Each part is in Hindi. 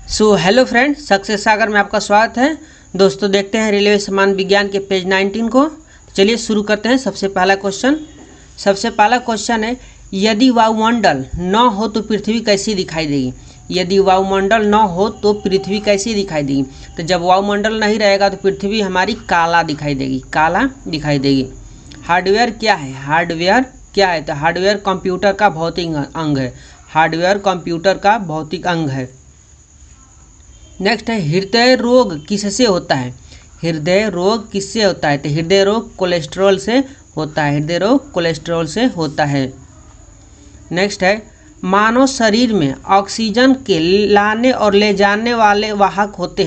हेलो फ्रेंड, सक्सेस सागर में आपका स्वागत है। दोस्तों देखते हैं रेलवे सामान्य विज्ञान के पेज 19 को। चलिए शुरू करते हैं। सबसे पहला क्वेश्चन है, यदि वायुमंडल न हो तो पृथ्वी कैसी दिखाई देगी। यदि वायुमंडल न हो तो पृथ्वी कैसी दिखाई देगी। तो जब वायुमंडल नहीं रहेगा तो पृथ्वी हमारी काला दिखाई देगी। हार्डवेयर क्या है। तो हार्डवेयर कंप्यूटर का भौतिक अंग है। नेक्स्ट है, हृदय रोग किससे होता है। तो हृदय रोग कोलेस्ट्रॉल से होता है। नेक्स्ट है, मानव शरीर में ऑक्सीजन के लाने और ले जाने वाले वाहक होते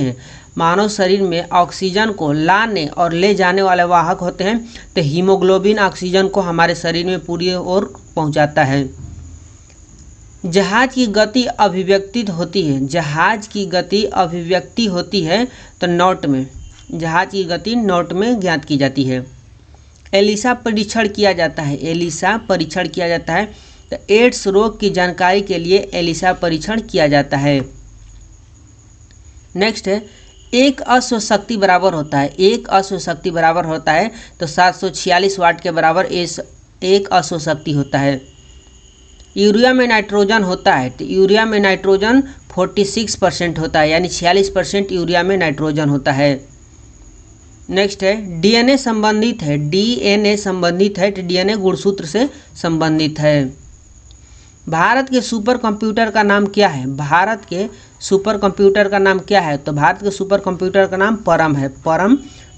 हैं। तो हीमोग्लोबिन ऑक्सीजन को हमारे शरीर में पूरी ओर पहुंचाता है। जहाज की गति अभिव्यक्ति होती है तो नॉट में ज्ञात की जाती है। एलिसा परीक्षण किया जाता है। तो एड्स रोग की जानकारी के लिए एलिसा परीक्षण किया जाता है। नेक्स्ट है, एक अश्व शक्ति बराबर होता है तो 746 वाट के बराबर एक अश्व शक्ति होता है। यूरिया में नाइट्रोजन होता है तो यूरिया में नाइट्रोजन 46% होता है, यानी 46% यूरिया में नाइट्रोजन होता है। नेक्स्ट है, डीएनए संबंधित है तो डीएनए गुणसूत्र से संबंधित है। भारत के सुपर कंप्यूटर का नाम क्या है। तो भारत के सुपर कंप्यूटर का नाम परम है।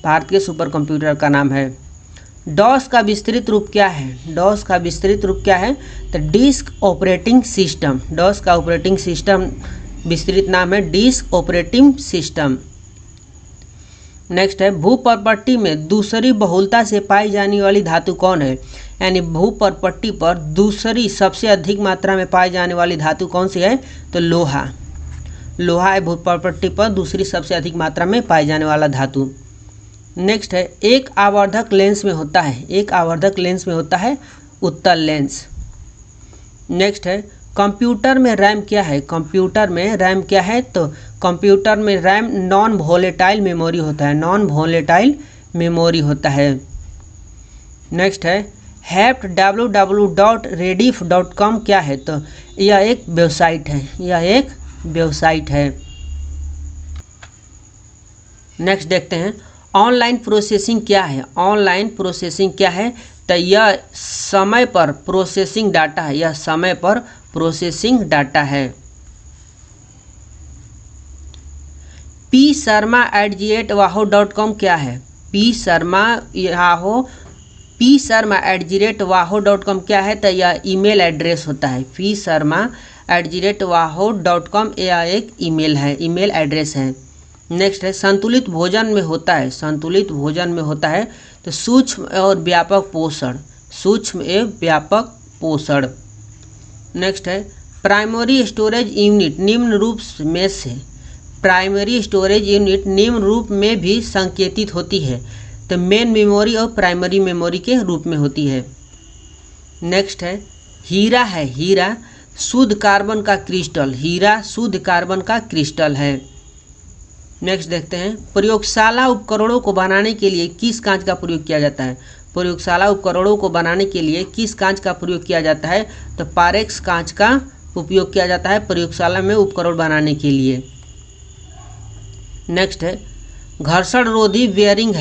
भारत के सुपर कंप्यूटर का नाम है। डॉस का विस्तृत रूप क्या है। तो डिस्क ऑपरेटिंग सिस्टम विस्तृत नाम है डिस्क ऑपरेटिंग सिस्टम। नेक्स्ट है, भूपर्पट्टी में दूसरी बहुलता से पाई जाने वाली धातु कौन है। यानी भूपर्पट्टी पर दूसरी सबसे अधिक मात्रा में पाई जाने वाली धातु कौन सी है। तो लोहा है भूपर्पट्टी पर दूसरी सबसे अधिक मात्रा में पाई जाने वाला धातु। नेक्स्ट है, एक आवर्धक लेंस में होता है उत्तल लेंस। नेक्स्ट है, कंप्यूटर में रैम क्या है। तो कंप्यूटर में रैम नॉन वोलेटाइल मेमोरी होता है। नेक्स्ट है, www.rediff.com क्या है। तो यह एक वेबसाइट है। नेक्स्ट देखते हैं, ऑनलाइन प्रोसेसिंग क्या है। तो यह समय पर प्रोसेसिंग डाटा है। psharma@wahoo.com क्या है। psharma@wahoo.com क्या है। तो यह ईमेल एड्रेस होता है। psharma@wahoo.com यह एक ईमेल एड्रेस है। नेक्स्ट है, संतुलित भोजन में होता है तो सूक्ष्म एवं व्यापक पोषण। नेक्स्ट है, प्राइमरी स्टोरेज यूनिट निम्न रूप में भी संकेतित होती है। तो मेन मेमोरी और प्राइमरी मेमोरी के रूप में होती है। नेक्स्ट है, हीरा शुद्ध कार्बन का क्रिस्टल है। नेक्स्ट देखते हैं, प्रयोगशाला उपकरणों को बनाने के लिए किस कांच का प्रयोग किया जाता है। तो पारेक्स कांच का उपयोग किया जाता है प्रयोगशाला में उपकरण बनाने के लिए। नेक्स्ट है, घर्षण रोधी बेयरिंग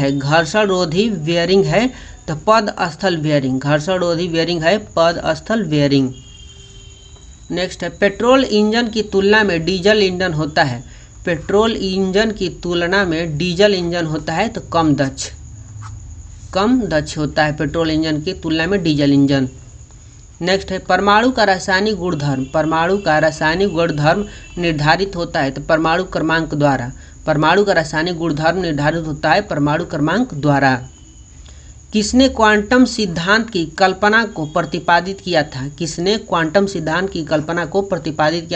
है तो पद स्थल बेयरिंग। नेक्स्ट है, पेट्रोल इंजन की तुलना में डीजल इंजन होता है तो कम दक्ष होता है पेट्रोल इंजन की तुलना में डीजल इंजन। नेक्स्ट है, परमाणु का रासायनिक गुणधर्म निर्धारित होता है तो परमाणु क्रमांक द्वारा। किसने क्वांटम सिद्धांत की कल्पना को प्रतिपादित किया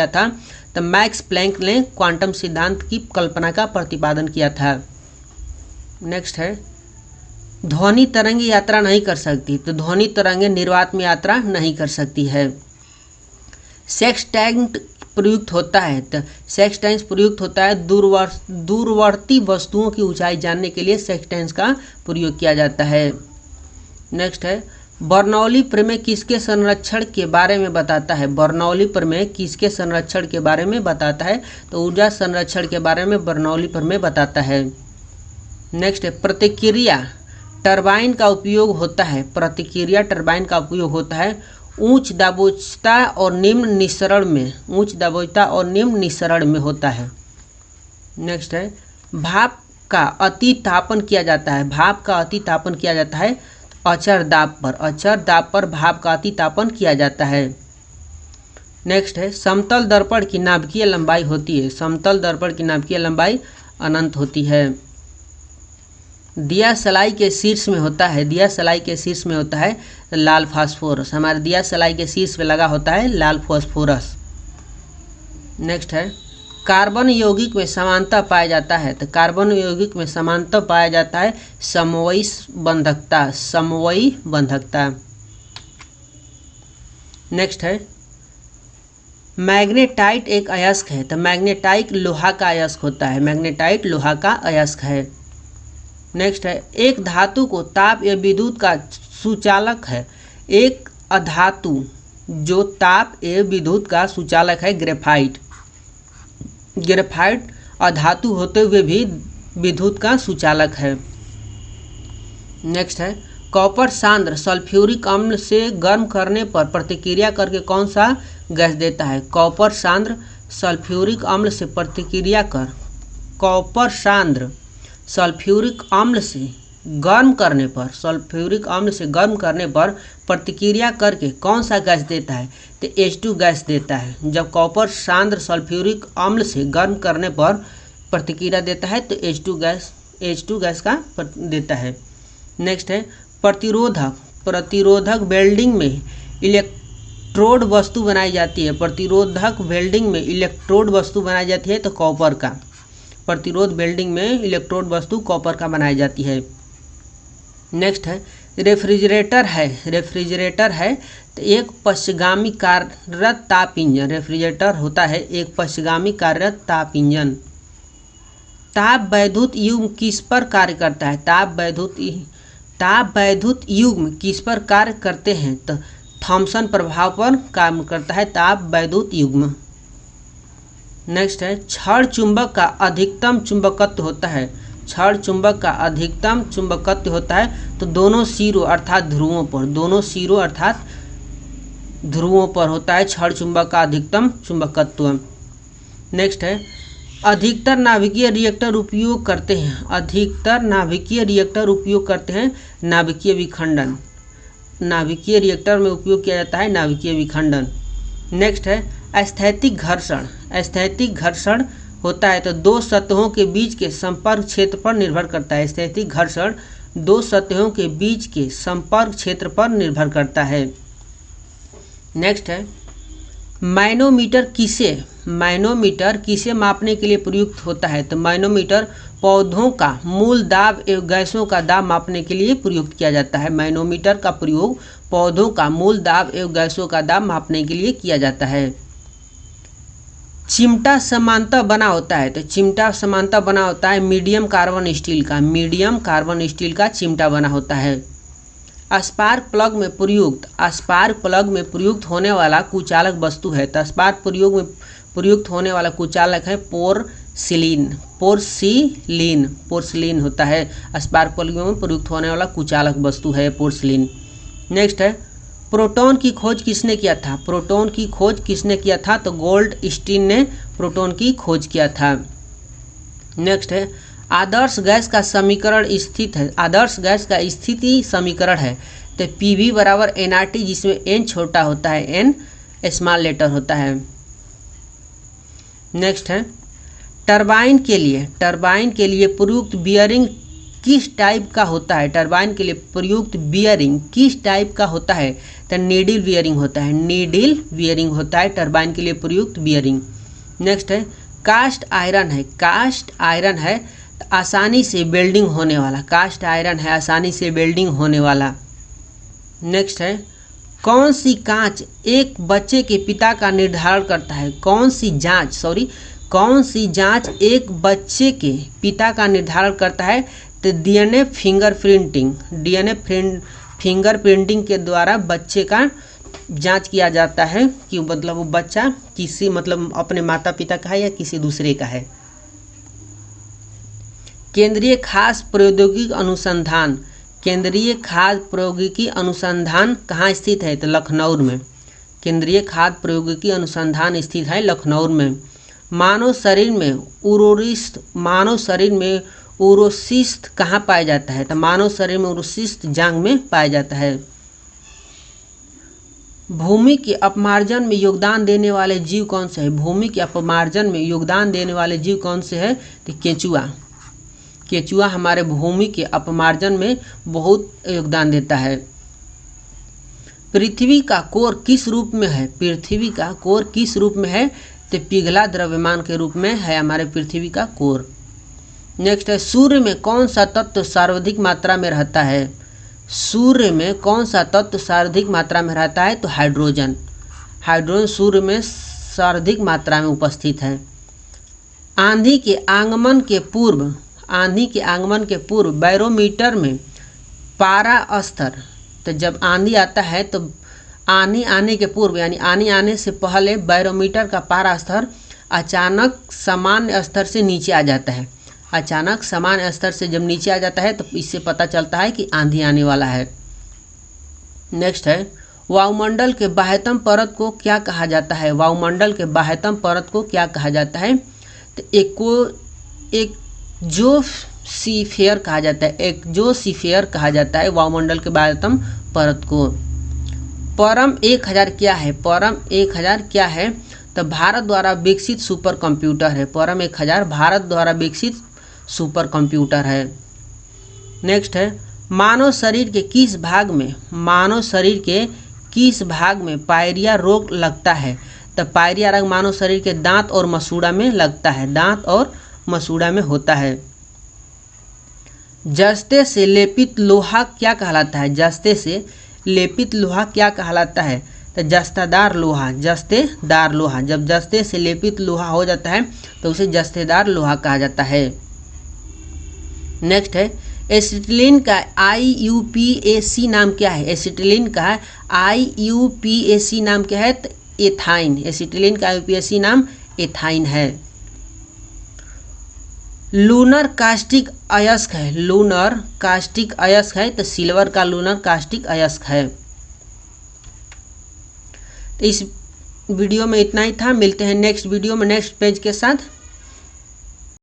था। तो मैक्स प्लैंक ने क्वांटम सिद्धांत की कल्पना का प्रतिपादन किया था। नेक्स्ट है, ध्वनि तरंगे यात्रा नहीं कर सकती तो ध्वनि तरंगे निर्वात में यात्रा नहीं कर सकती है। सेक्सटेंट प्रयुक्त होता है? तो सेक्सटेंस प्रयुक्त होता है दूरवर्ती वस्तुओं की ऊंचाई जानने के लिए सेक्सटेंस का प्रयोग किया जाता है। नेक्स्ट है, बर्नौली प्रमेय किसके संरक्षण के बारे में बताता है? बर्नौली प्रमेय किसके संरक्षण के बारे में बताता है? तो ऊर्जा संरक्षण के बारे में बर्नौली प्रमेय बताता है। नेक्स्ट है, प्रतिक्रिया टरबाइन का उपयोग होता है। प्रतिक्रिया टरबाइन का उपयोग होता है उच्च दाबोचता और निम्न निस्सरण में, उच्च दाबोचता और निम्न निस्सरण में होता है। नेक्स्ट है, भाप का अतितापन किया जाता है। भाप का अतितापन किया जाता है अचर दाब पर। अचर दाब पर भाप का अतितापन किया जाता है। नेक्स्ट है, समतल दर्पण की नाभिकीय लंबाई होती है। समतल दर्पण की नाभिकीय लंबाई अनंत होती है। दिया सलाई के शीर्ष में होता है। दिया सलाई के शीर्ष में होता है लाल फास्फोरस। हमारे दिया सलाई के शीर्ष पे लगा होता है लाल फास्फोरस। नेक्स्ट है, कार्बन यौगिक में समानता पाया जाता है। तो कार्बन यौगिक में समानता पाया जाता है समवयी बंधकता। समवयी बंधकता। नेक्स्ट है, मैग्नेटाइट एक अयस्क है। तो मैग्नेटाइट लोहा का अयस्क होता है। मैग्नेटाइट लोहा का अयस्क है। नेक्स्ट है, एक धातु को ताप या विद्युत का सुचालक है। एक अधातु जो ताप या विद्युत का सुचालक है ग्रेफाइट। ग्रेफाइट अधातु होते हुए भी विद्युत का सुचालक है। नेक्स्ट है, कॉपर सांद्र सल्फ्यूरिक अम्ल से गर्म करने पर प्रतिक्रिया करके कौन सा गैस देता है? कॉपर सांद्र सल्फ्यूरिक अम्ल से प्रतिक्रिया कर, कॉपर सांद्र सल्फ्यूरिक अम्ल से गर्म करने पर, सल्फ्यूरिक अम्ल से गर्म करने पर प्रतिक्रिया करके कौन सा गैस देता है? तो H2 गैस देता है। जब कॉपर सांद्र सल्फ्यूरिक अम्ल से गर्म करने पर प्रतिक्रिया देता है तो H2 गैस का देता है। नेक्स्ट है, प्रतिरोधक वेल्डिंग में इलेक्ट्रोड वस्तु बनाई जाती है। प्रतिरोधक वेल्डिंग में इलेक्ट्रोड वस्तु बनाई जाती है तो कॉपर का। प्रतिरोध वेल्डिंग में इलेक्ट्रोड वस्तु कॉपर का बनाई जाती है। नेक्स्ट है, रेफ्रिजरेटर है। रेफ्रिजरेटर है तो एक पश्चगामी कार्यरत ताप इंजन। रेफ्रिजरेटर होता है एक पश्चगामी कार्यरत ताप इंजन। ताप वैद्युत युग्म किस पर कार्य करता है? ताप वैद्युत युग्म किस पर कार्य करते हैं? तो थॉमसन प्रभाव पर काम करता है ताप वैद्युत युग्म। नेक्स्ट है, क्षण चुंबक का अधिकतम चुंबकत्व होता है। क्षण चुंबक का अधिकतम चुंबकत्व होता है तो दोनों सिरों अर्थात ध्रुवों पर, दोनों सिरों अर्थात ध्रुवों पर होता है क्षण चुंबक का अधिकतम चुंबकत्व। नेक्स्ट है, अधिकतर नाभिकीय रिएक्टर उपयोग करते हैं। अधिकतर नाभिकीय रिएक्टर उपयोग करते हैं नाभिकीय विखंडन। नाभिकीय रिएक्टर में उपयोग किया जाता है नाभिकीय विखंडन। नेक्स्ट है, स्थैतिक घर्षण। स्थैतिक घर्षण होता है तो दो सतहों के बीच के संपर्क क्षेत्र पर निर्भर करता है। स्थैतिक घर्षण दो सतहों के बीच के संपर्क क्षेत्र पर निर्भर करता है। नेक्स्ट है, मैनोमीटर किसे मापने के लिए प्रयुक्त होता है? तो मैनोमीटर पौधों का मूल दाब एवं गैसों का दाब मापने के लिए प्रयुक्त किया जाता है। मैनोमीटर का प्रयोग पौधों का मूल दाब एवं गैसों का दाब मापने के लिए किया जाता है। चिमटा समानता बना होता है। तो चिमटा समानता बना होता है मीडियम कार्बन स्टील का। मीडियम कार्बन स्टील का चिमटा बना होता है। स्पार्क प्लग में प्रयुक्त होने वाला कुचालक वस्तु है। तो स्पार्क प्रयोग में प्रयुक्त होने वाला कुचालक है पोर्सिलीन होता है। स्पार्क प्लग में प्रयुक्त होने वाला कुचालक वस्तु है पोर्सिलीन। नेक्स्ट है, प्रोटॉन की खोज किसने किया था? प्रोटॉन की खोज किसने किया था? तो गोल्डस्टीन ने प्रोटॉन की खोज किया था। नेक्स्ट है, आदर्श गैस का समीकरण स्थित है। आदर्श गैस का स्थिति समीकरण है तो PV बराबर nRT, जिसमें n छोटा होता है, n स्मॉल लेटर होता है। नेक्स्ट है, टरबाइन के लिए प्रयुक्त बियरिंग किस टाइप का होता है? टरबाइन के लिए प्रयुक्त बियरिंग किस टाइप का होता है? तो नीडल बियरिंग होता है। नीडल बियरिंग होता है टरबाइन के लिए प्रयुक्त बियरिंग। नेक्स्ट है, कास्ट आयरन है आसानी से वेल्डिंग होने वाला। कास्ट आयरन है आसानी से वेल्डिंग होने वाला। नेक्स्ट है, कौन सी जांच एक बच्चे के पिता का निर्धारण करता है? कौन सी जांच एक बच्चे के पिता का निर्धारण करता है? तो डीएनए फिंगरप्रिंटिंग के द्वारा बच्चे का जांच किया जाता है कि मतलब वो बच्चा किसी मतलब अपने माता पिता का है या किसी दूसरे का है। केंद्रीय खाद्य प्रौद्योगिकी अनुसंधान कहाँ स्थित है? तो लखनऊ में। केंद्रीय खाद्य प्रौद्योगिकी अनुसंधान स्थित है लखनऊ में। मानव शरीर में उरोसिस्ट कहाँ पाया जाता है? तो मानव शरीर में उरोसिस्ट जांघ में पाया जाता है। भूमि के अपमार्जन में योगदान देने वाले जीव कौन से है? भूमि के अपमार्जन में योगदान देने वाले जीव कौन से है? तो केचुआ हमारे भूमि के अपमार्जन में बहुत योगदान देता है। पृथ्वी का कोर किस रूप में है? तो पिघला द्रव्यमान के रूप में है हमारे पृथ्वी का कोर। नेक्स्ट है, सूर्य में कौन सा तत्व सर्वाधिक मात्रा में रहता है? तो हाइड्रोजन सूर्य में सर्वाधिक मात्रा में उपस्थित है। आंधी के आगमन के पूर्व बैरोमीटर में पारा स्तर, तो जब आंधी आता है तो आंधी आने के पूर्व यानी आंधी आने से पहले बैरोमीटर का पारा स्तर अचानक सामान्य स्तर से नीचे आ जाता है। अचानक सामान्य स्तर से जब नीचे आ जाता है तो इससे पता चलता है कि आंधी आने वाला है। नेक्स्ट है, वायुमंडल के बाह्यतम परत को क्या कहा जाता है? तो एक्सोस्फीयर कहा जाता है वायुमंडल के बाह्यतम परत को। परम 1000 क्या है? तो भारत द्वारा विकसित सुपर कंप्यूटर है। परम 1000 भारत द्वारा विकसित सुपर कंप्यूटर है। नेक्स्ट है, मानव शरीर के किस भाग में पायरिया रोग लगता है? तो पायरिया रोग मानव शरीर के दांत और मसूड़ा में लगता है। दांत और मसूड़ा में होता है। जस्ते से लेपित लोहा क्या कहलाता है? तो जस्तेदार लोहा। जब जस्ते से लेपित लोहा हो जाता है तो उसे जस्तेदार लोहा कहा जाता है। नेक्स्ट है, एसिटिलीन का IUPAC नाम क्या है? तो एथाइन। एसिटिलीन का IUPAC नाम एथाइन है। लूनर कास्टिक अयस्क है। तो सिल्वर का लूनर कास्टिक अयस्क है। तो इस वीडियो में इतना ही था। मिलते हैं नेक्स्ट वीडियो में नेक्स्ट पेज के साथ।